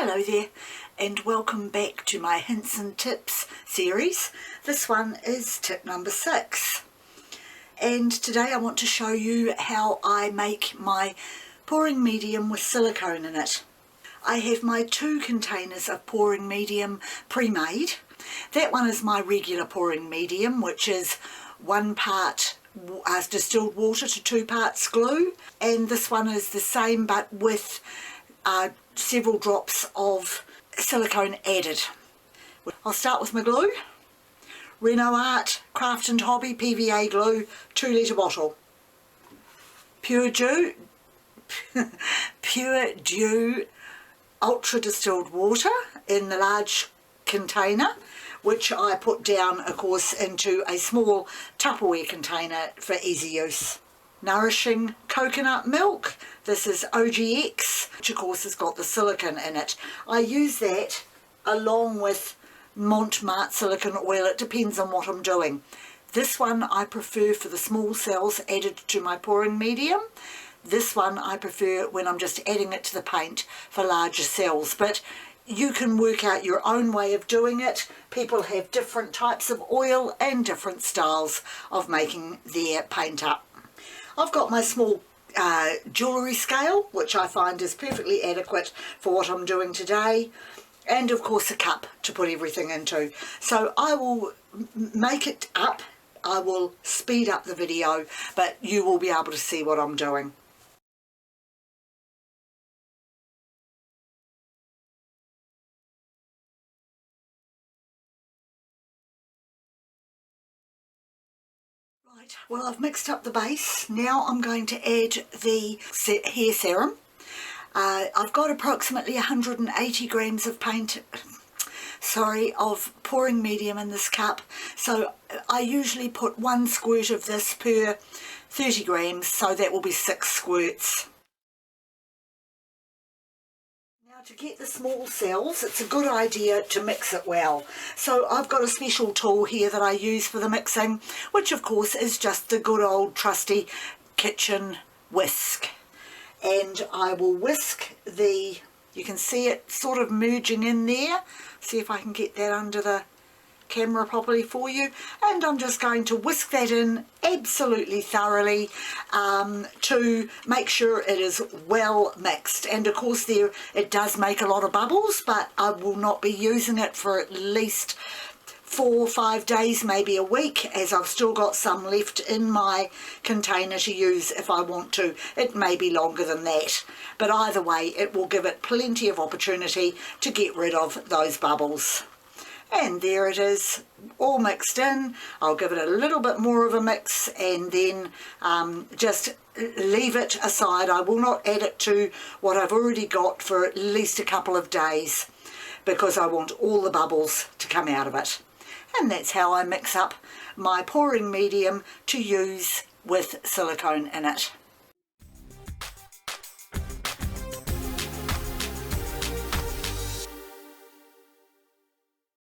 Hello there and welcome back to my hints and tips series. This one is tip number 6 and today I want to show you how I make my pouring medium with silicone in it. I have my 2 containers of pouring medium pre-made. That one is my regular pouring medium, which is 1 part distilled water to 2 parts glue, and this one is the same but with several drops of silicone added. I'll start with my glue. Reno Art Craft and Hobby PVA glue, 2 litre bottle. Pure Dew ultra distilled water in the large container, which I put down of course into a small Tupperware container for easy use. Nourishing coconut milk. This is OGX, which of course has got the silicone in it. I use that along with Montmartre silicone oil. It depends on what I'm doing. This one I prefer for the small cells added to my pouring medium. This one I prefer when I'm just adding it to the paint for larger cells, but you can work out your own way of doing it. People have different types of oil and different styles of making their paint up. I've got my small jewellery scale, which I find is perfectly adequate for what I'm doing today, and of course a cup to put everything into. So I will make it up, I will speed up the video, but you will be able to see what I'm doing. Right, well, I've mixed up the base. Now I'm going to add the hair serum. I've got approximately 180 grams of of pouring medium in this cup. So I usually put 1 squirt of this per 30 grams, so that will be 6 squirts. To get the small cells, it's a good idea to mix it well. So I've got a special tool here that I use for the mixing, which of course is just the good old trusty kitchen whisk. And I will whisk you can see it sort of merging in there. See if I can get that under the camera properly for you, and I'm just going to whisk that in absolutely thoroughly to make sure it is well mixed. And of course it does make a lot of bubbles, but I will not be using it for at least 4 or 5 days, maybe a week, as I've still got some left in my container to use if I want to. It may be longer than that, but either way it will give it plenty of opportunity to get rid of those bubbles. And there it is, all mixed in. I'll give it a little bit more of a mix and then just leave it aside. I will not add it to what I've already got for at least a couple of days, because I want all the bubbles to come out of it. And that's how I mix up my pouring medium to use with silicone in it.